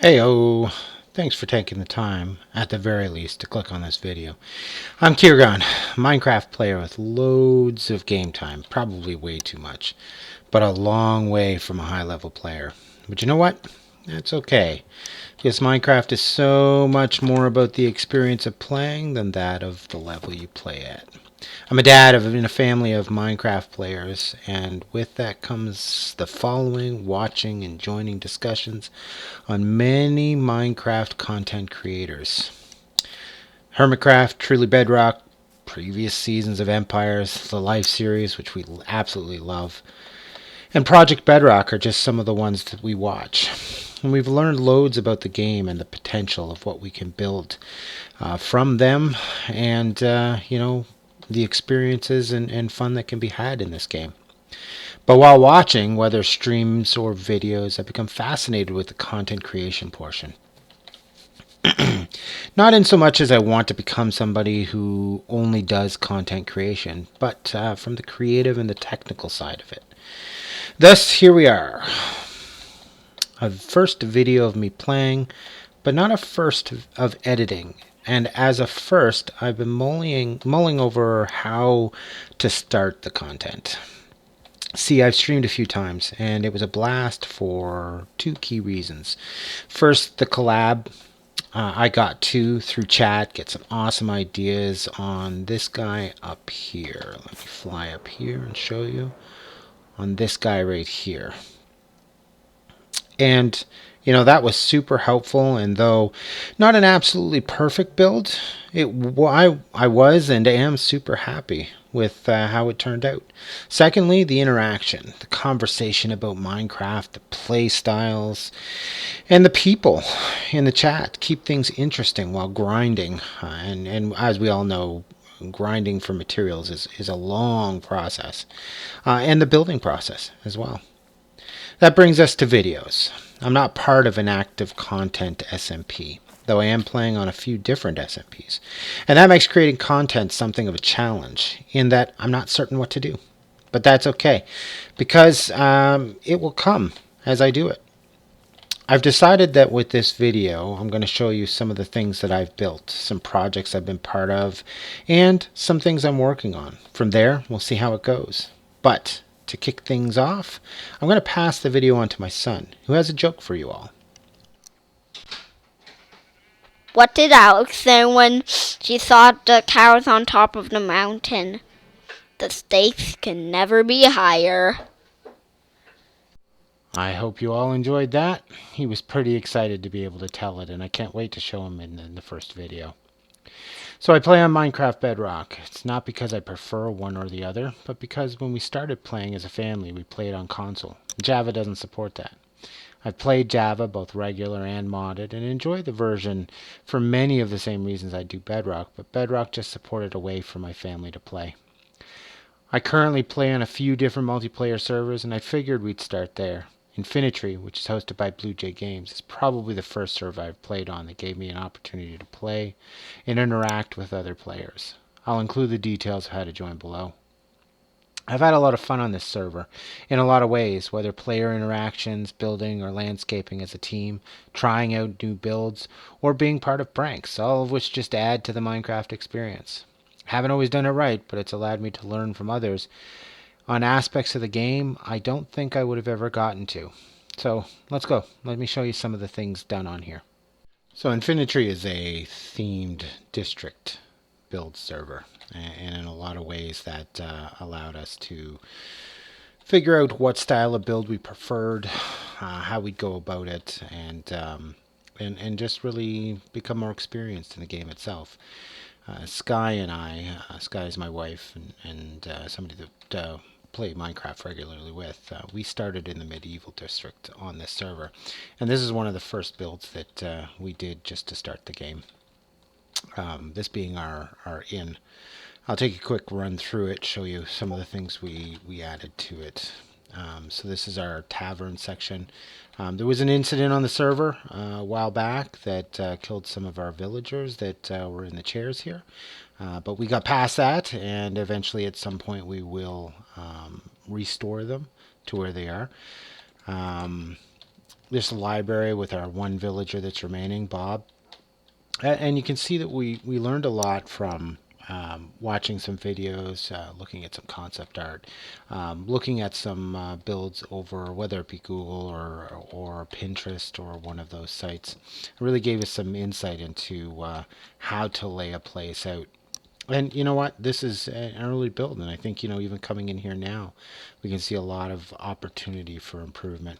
Heyo, thanks for taking the time, at the very least, to click on this video. I'm Kiergon, Minecraft player with loads of game time, probably way too much, but a long way from a high-level player. But you know what? That's okay, because Minecraft is so much more about the experience of playing than that of the level you play at. I'm a dad in a family of Minecraft players, and with that comes the following, watching, and joining discussions on many Minecraft content creators. Hermitcraft, Truly Bedrock, previous seasons of Empires, the Life series, which we absolutely love, and Project Bedrock are just some of the ones that we watch. And we've learned loads about the game and the potential of what we can build from them, and the experiences and fun that can be had in this game. But while watching, whether streams or videos, I've become fascinated with the content creation portion. Not in so much as I want to become somebody who only does content creation, but from the creative and the technical side of it. Thus, here we are. A first video of me playing, but not a first of editing. And as a first, I've been mulling over how to start the content. See, I've streamed a few times, and it was a blast for two key reasons. First, the collab. I got to, through chat, get some awesome ideas on this guy up here. Let me fly up here and show you. On this guy right here. And that was super helpful, and though not an absolutely perfect build, I was and am super happy with how it turned out. Secondly, the interaction, the conversation about Minecraft, the play styles, and the people in the chat keep things interesting while grinding. And as we all know, grinding for materials is a long process, and the building process as well. That brings us to videos. I'm not part of an active content SMP, though I am playing on a few different SMPs. And that makes creating content something of a challenge, in that I'm not certain what to do. But that's okay, because it will come as I do it. I've decided that with this video, I'm going to show you some of the things that I've built, some projects I've been part of, and some things I'm working on. From there, we'll see how it goes. But to kick things off, I'm going to pass the video on to my son, who has a joke for you all. What did Alex say when she saw the cows on top of the mountain? The stakes can never be higher. I hope you all enjoyed that. He was pretty excited to be able to tell it, and I can't wait to show him in the first video. So I play on Minecraft Bedrock. It's not because I prefer one or the other, but because when we started playing as a family, we played on console. Java doesn't support that. I've played Java, both regular and modded, and enjoy the version for many of the same reasons I do Bedrock, but Bedrock just supported a way for my family to play. I currently play on a few different multiplayer servers, and I figured we'd start there. Infinitree, which is hosted by BluJay Games, is probably the first server I've played on that gave me an opportunity to play and interact with other players. I'll include the details of how to join below. I've had a lot of fun on this server in a lot of ways, whether player interactions, building, or landscaping as a team, trying out new builds, or being part of pranks, all of which just add to the Minecraft experience. Haven't always done it right, but it's allowed me to learn from others on aspects of the game I don't think I would have ever gotten to. So let's go. Let me show you some of the things done on here. So Infinitree is a themed district build server, and in a lot of ways that allowed us to figure out what style of build we preferred, how we'd go about it, and just really become more experienced in the game itself. Sky and I, Sky is my wife and somebody that play Minecraft regularly with, we started in the medieval district on this server, and this is one of the first builds that we did just to start the game. This being our inn. I'll take a quick run through it, show you some of the things we added to it. So this is our tavern section. There was an incident on the server a while back that killed some of our villagers that were in the chairs here. But we got past that, and eventually at some point we will restore them to where they are. this library with our one villager that's remaining, Bob. And you can see that we learned a lot from watching some videos, looking at some concept art, looking at some builds over whether it be Google or Pinterest or one of those sites. It really gave us some insight into how to lay a place out. And you know what? This is an early build, and I think even coming in here now, we can see a lot of opportunity for improvement.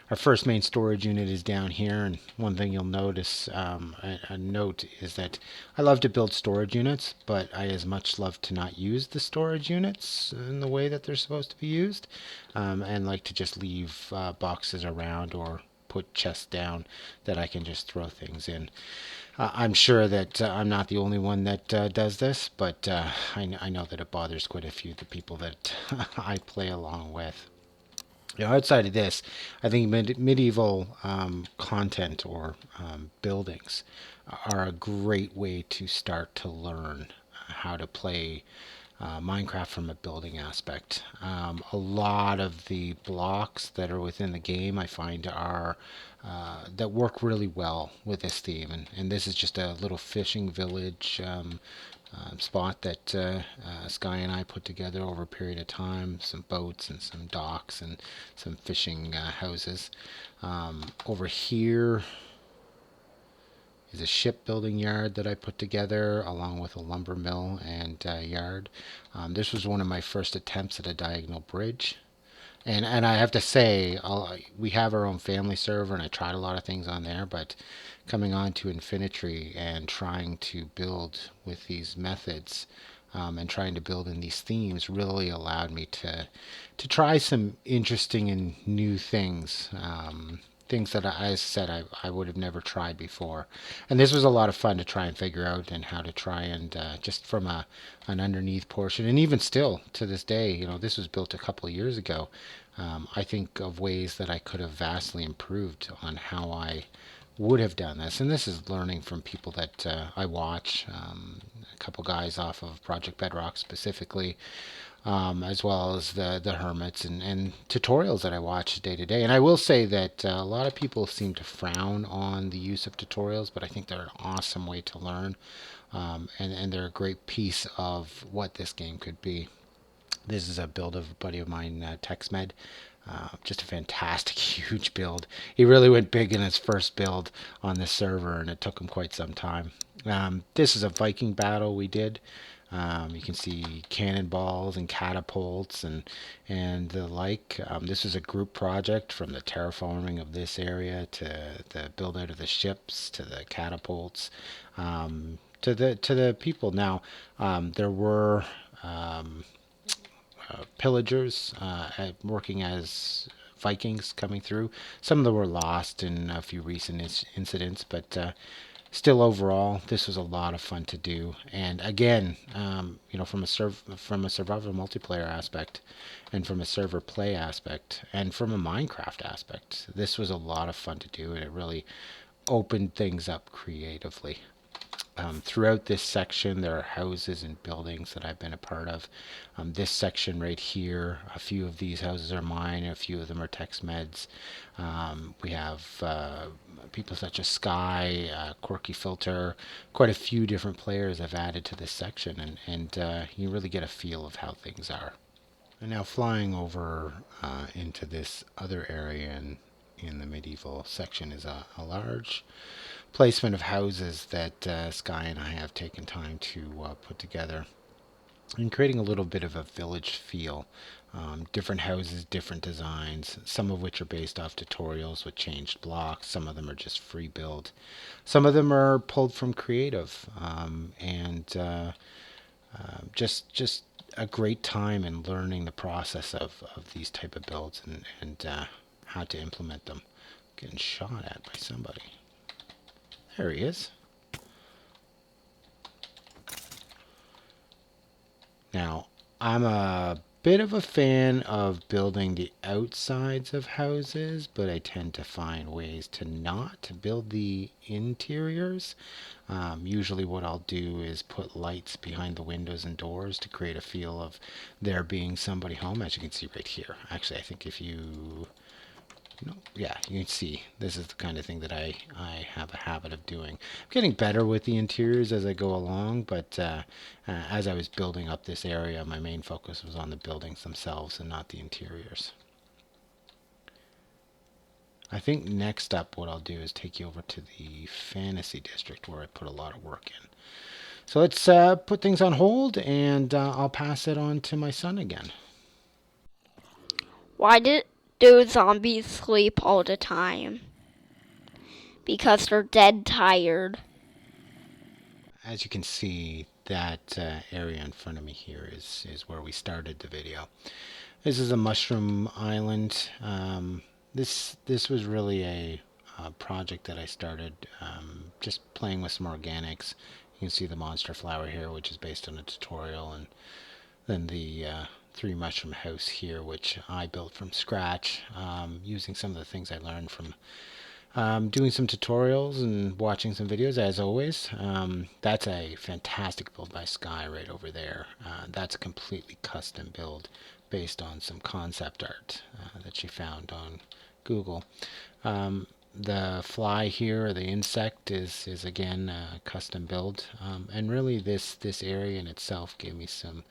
Our first main storage unit is down here, and one thing you'll notice, a note, is that I love to build storage units, but I as much love to not use the storage units in the way that they're supposed to be used, and like to just leave boxes around or put chests down that I can just throw things in. I'm sure that I'm not the only one that does this, but I know that it bothers quite a few of the people that I play along with. Outside of this, I think medieval content or buildings are a great way to start to learn how to play Minecraft from a building aspect. A lot of the blocks that are within the game I find are that work really well with this theme, and this is just a little fishing village spot that Sky and I put together over a period of time. Some boats and some docks and some fishing houses. Over here is a shipbuilding yard that I put together along with a lumber mill and yard. This was one of my first attempts at a diagonal bridge. And I have to say, we have our own family server, and I tried a lot of things on there, but coming on to Infinitree and trying to build with these methods and trying to build in these themes really allowed me to try some interesting and new things. Things that I said I would have never tried before, and this was a lot of fun to try and figure out and how to try and just from an underneath portion, and even still to this day, this was built a couple of years ago. I think of ways that I could have vastly improved on how I would have done this, and this is learning from people that I watch, a couple guys off of Project Bedrock specifically, as well as the hermits and tutorials that I watch day to day. And I will say that a lot of people seem to frown on the use of tutorials, but I think they're an awesome way to learn, and they're a great piece of what this game could be. This is a build of a buddy of mine, TexMed. Just a fantastic, huge build. He really went big in his first build on this server, and it took him quite some time. This is a Viking battle we did. You can see cannonballs and catapults and the like. This is a group project, from the terraforming of this area to the build out of the ships to the catapults, to the people. Now, there were pillagers working as Vikings coming through. Some of them were lost in a few recent incidents, but still, overall, this was a lot of fun to do. And again, from a survival multiplayer aspect, and from a server play aspect, and from a Minecraft aspect, this was a lot of fun to do, and it really opened things up creatively. Throughout this section, there are houses and buildings that I've been a part of. This section right here, a few of these houses are mine, a few of them are TexMed's. We have people such as Sky, Quirky Filter, quite a few different players I've added to this section, and you really get a feel of how things are. And now flying over into this other area in the medieval section is a large placement of houses that Sky and I have taken time to put together, and creating a little bit of a village feel. Different houses, different designs, some of which are based off tutorials with changed blocks. Some of them are just free build. Some of them are pulled from creative, and just a great time in learning the process of these type of builds and how to implement them. Getting shot at by somebody. There he is. Now, I'm a bit of a fan of building the outsides of houses, but I tend to find ways to not build the interiors. Usually what I'll do is put lights behind the windows and doors to create a feel of there being somebody home, as you can see right here. Actually, I think if you No, yeah, you can see this is the kind of thing that I have a habit of doing. I'm getting better with the interiors as I go along, but as I was building up this area, my main focus was on the buildings themselves and not the interiors. I think next up what I'll do is take you over to the fantasy district where I put a lot of work in. So let's put things on hold, and I'll pass it on to my son again. Why do zombies sleep all the time? Because they're dead tired. As you can see, that area in front of me here is where we started the video. This is a mushroom island. This was really a project that I started just playing with some organics. You can see the monster flower here, which is based on a tutorial, and then the three mushroom house here, which I built from scratch using some of the things I learned from doing some tutorials and watching some videos, as always. That's a fantastic build by Sky right over there. That's a completely custom build based on some concept art that she found on Google. The fly here, or the insect, is again a custom build, and really this area in itself gave me some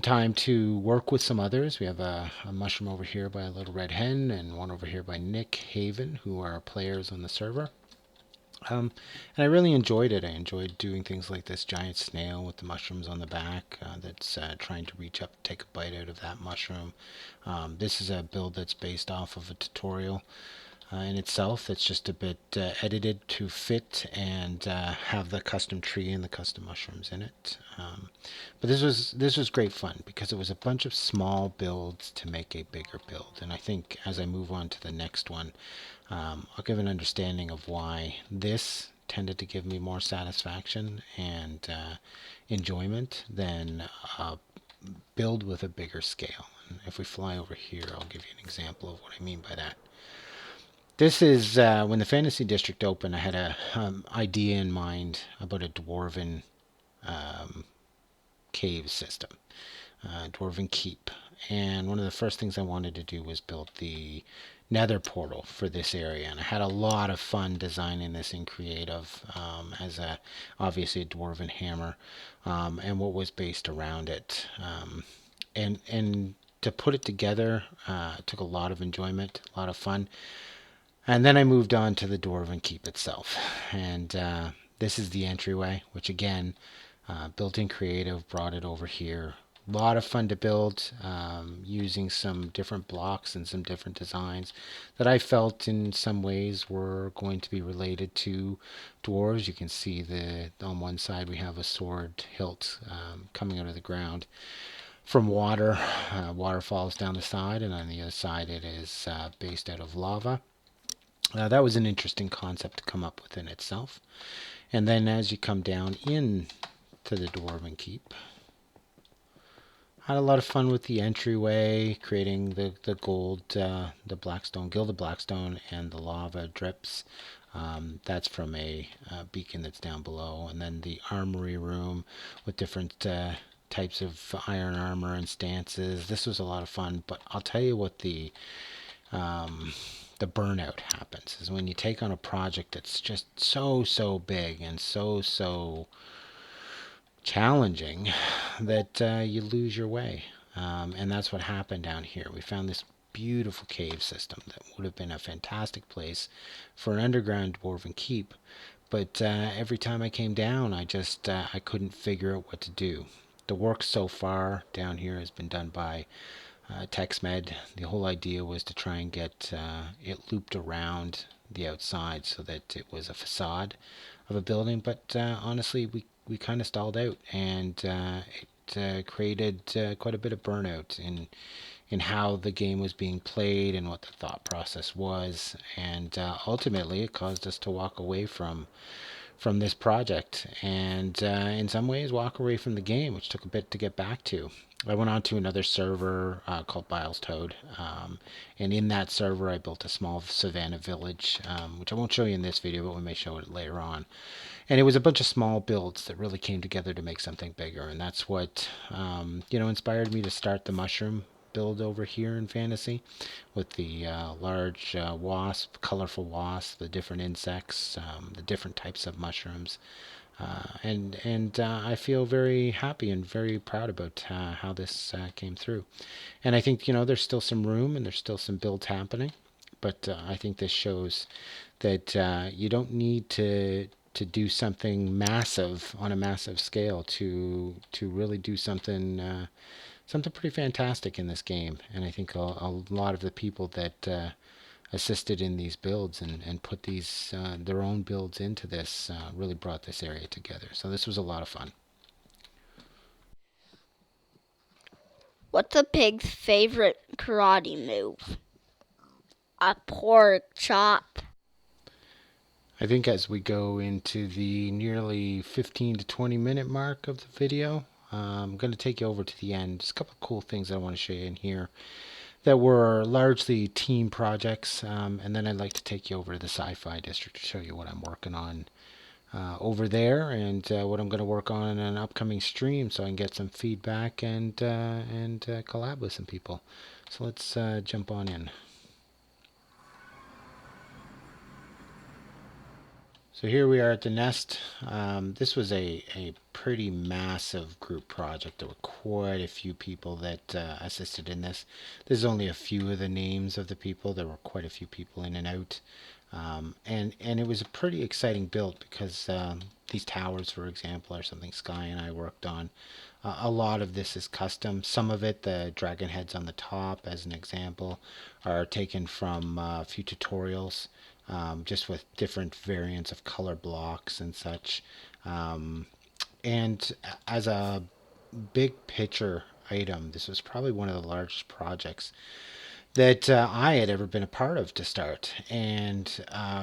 time to work with some others. We have a mushroom over here by a little red hen, and one over here by Nick Haven, who are players on the server. And I really enjoyed it. I enjoyed doing things like this giant snail with the mushrooms on the back that's trying to reach up and take a bite out of that mushroom. This is a build that's based off of a tutorial in itself that's just a bit edited to fit and have the custom tree and the custom mushrooms in it. But this was great fun because it was a bunch of small builds to make a bigger build. And I think as I move on to the next one, I'll give an understanding of why this tended to give me more satisfaction and enjoyment than a build with a bigger scale. And if we fly over here, I'll give you an example of what I mean by that. This is when the fantasy district opened. I had a idea in mind about a dwarven cave system, dwarven keep, and one of the first things I wanted to do was build the nether portal for this area, and I had a lot of fun designing this in creative as a obviously a dwarven hammer, and what was based around it, and to put it together took a lot of enjoyment, a lot of fun. And then I moved on to the Dwarven Keep itself. And this is the entryway, which again, built in creative, brought it over here. A lot of fun to build using some different blocks and some different designs that I felt in some ways were going to be related to dwarves. You can see on one side we have a sword hilt coming out of the ground from water. Water falls down the side, and on the other side it is based out of lava. That was an interesting concept to come up with in itself. And then as you come down in to the Dwarven Keep, had a lot of fun with the entryway, creating the gold, the blackstone, gilded blackstone, and the lava drips. That's from a beacon that's down below. And then the armory room with different types of iron armor and stances. This was a lot of fun, but I'll tell you what the burnout happens is when you take on a project that's just so big and so challenging that you lose your way, and that's what happened down here. We found this beautiful cave system that would have been a fantastic place for an underground dwarven keep, but every time I came down I couldn't figure out what to do. The work so far down here has been done by TextMed. The whole idea was to try and get it looped around the outside so that it was a facade of a building. But honestly, we kind of stalled out, and it created quite a bit of burnout in how the game was being played and what the thought process was, and ultimately it caused us to walk away from this project, and in some ways walk away from the game, which took a bit to get back to. I went on to another server called Biles Toad, and in that server I built a small savannah village, which I won't show you in this video, but we may show it later on. And it was a bunch of small builds that really came together to make something bigger, and that's what inspired me to start the mushroom build over here in fantasy, with the large wasp, colorful wasp, the different insects, the different types of mushrooms. And I feel very happy and very proud about how this came through. And I think there's still some room and there's still some builds happening, but I think this shows that you don't need to do something massive on a massive scale to really do something pretty fantastic in this game. And I think a lot of the people that assisted in these builds and put these their own builds into this really brought this area together. So this was a lot of fun. What's a pig's favorite karate move? A pork chop. I think as we go into the nearly 15 to 20 minute mark of the video, I'm going to take you over to the end. Just a couple of cool things I want to show you in here that were largely team projects, and then I'd like to take you over to the sci-fi district to show you what I'm working on over there, and what I'm going to work on in an upcoming stream, so I can get some feedback and collab with some people. So let's jump on in. So here we are at the Nest. This was a pretty massive group project. There were quite a few people that assisted in this. There's only a few of the names of the people. There were quite a few people in and out. And it was a pretty exciting build because these towers, for example, are something Sky and I worked on. A lot of this is custom. Some of it, the dragon heads on the top, as an example, are taken from a few tutorials, just with different variants of color blocks and such. And as a big picture item, this was probably one of the largest projects that I had ever been a part of to start, and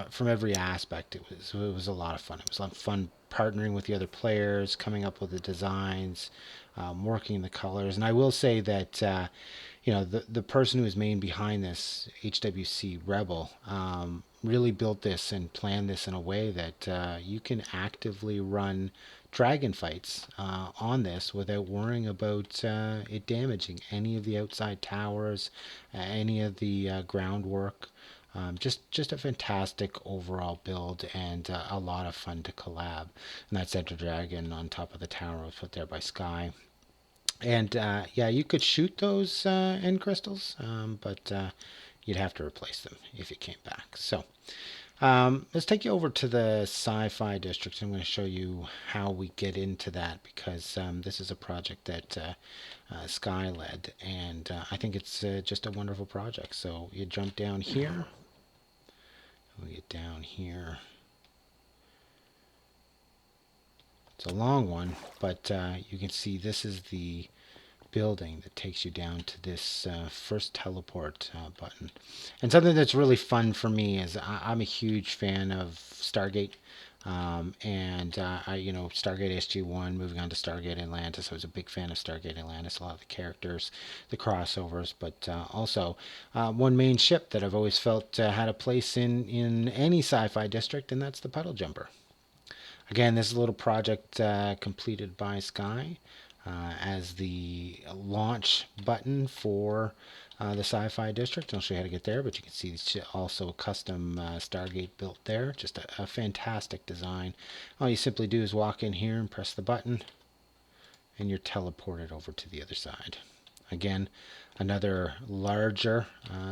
from every aspect, it was a lot of fun. It was a lot of fun partnering with the other players, coming up with the designs, working the colors. And I will say that the person who was main behind this, HWC Rebel, really built this and planned this in a way that you can actively run dragon fights on this without worrying about it damaging any of the outside towers, any of the groundwork. Just a fantastic overall build, and a lot of fun to collab. And that center dragon on top of the tower was put there by Sky. And yeah, you could shoot those end crystals, but you'd have to replace them if you came back. So let's take you over to the sci-fi district. I'm going to show you how we get into that, because this is a project that Sky led, and I think it's just a wonderful project. So you jump down here. We get down here. It's a long one, but you can see this is the building that takes you down to this first teleport button. And something that's really fun for me is I'm a huge fan of Stargate. And Stargate SG-1, moving on to Stargate Atlantis. I was a big fan of Stargate Atlantis, a lot of the characters, the crossovers, but also one main ship that I've always felt had a place in any sci-fi district, and that's the Puddle Jumper. Again, this is a little project completed by Sky as the launch button for the Sci-Fi District. I'll show you how to get there, but you can see it's also a custom Stargate built there. Just a fantastic design. All you simply do is walk in here and press the button, and you're teleported over to the other side. Again, another larger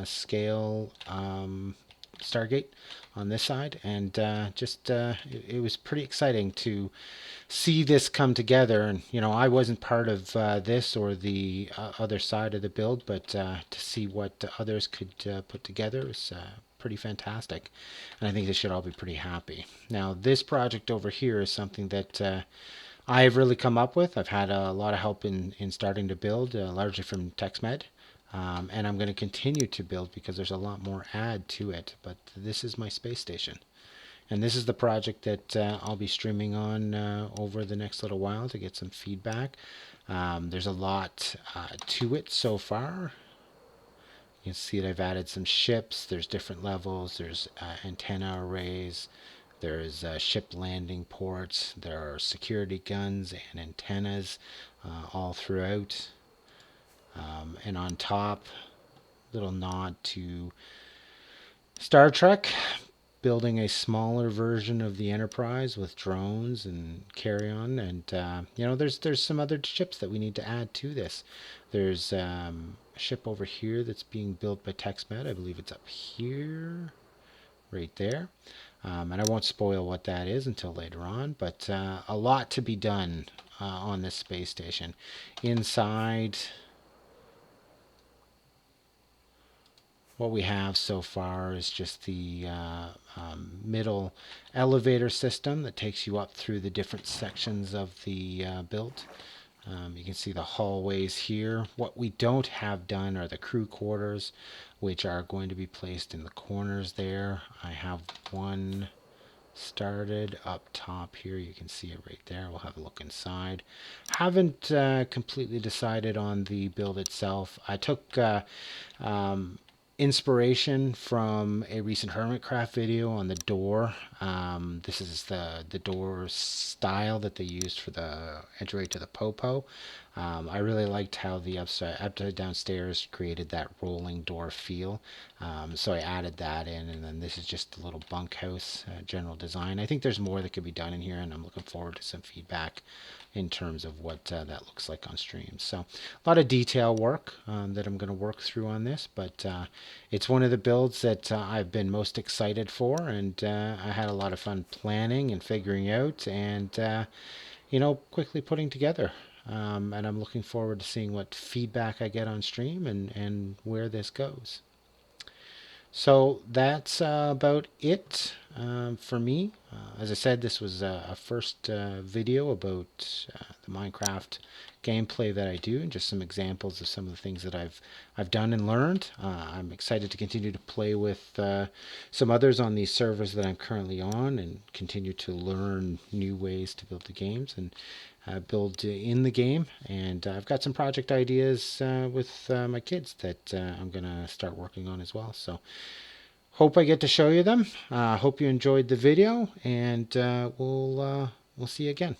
scale Stargate on this side, and it was pretty exciting to see this come together. And I wasn't part of this or the other side of the build, but to see what others could put together is pretty fantastic, and I think they should all be pretty happy. Now, this project over here is something that I've really come up with. I've had a lot of help in starting to build, largely from TextMed. And I'm going to continue to build because there's a lot more add to it. But this is my space station. And this is the project that I'll be streaming on over the next little while to get some feedback. There's a lot to it so far. You can see that I've added some ships. There's different levels. There's antenna arrays. There's ship landing ports. There are security guns and antennas all throughout. And on top, little nod to Star Trek, building a smaller version of the Enterprise with drones and carry-on. And there's some other ships that we need to add to this. There's a ship over here that's being built by TextMed. I believe it's up here, right there. And I won't spoil what that is until later on, but a lot to be done on this space station. Inside, what we have so far is just the middle elevator system that takes you up through the different sections of the build. You can see the hallways here. What we don't have done are the crew quarters, which are going to be placed in the corners there. I have one started up top here. You can see it right there. We'll have a look inside. Haven't completely decided on the build itself. I took inspiration from a recent Hermitcraft video on the door. This is the door style that they used for the entryway to the Popo. I really liked how the upside down stairs created that rolling door feel. So I added that in, and then this is just a little bunkhouse general design. I think there's more that could be done in here, and I'm looking forward to some feedback in terms of what that looks like on stream. So a lot of detail work that I'm going to work through on this, but it's one of the builds that I've been most excited for, and I had a lot of fun planning and figuring out, and quickly putting together. And I'm looking forward to seeing what feedback I get on stream and where this goes. So that's about it for me. As I said, this was a first video about the Minecraft gameplay that I do, and just some examples of some of the things that I've done and learned. I'm excited to continue to play with some others on these servers that I'm currently on, and continue to learn new ways to build the games and build in the game. And I've got some project ideas with my kids that I'm gonna start working on as well. So hope I get to show you them. Hope you enjoyed the video, and we'll see you again.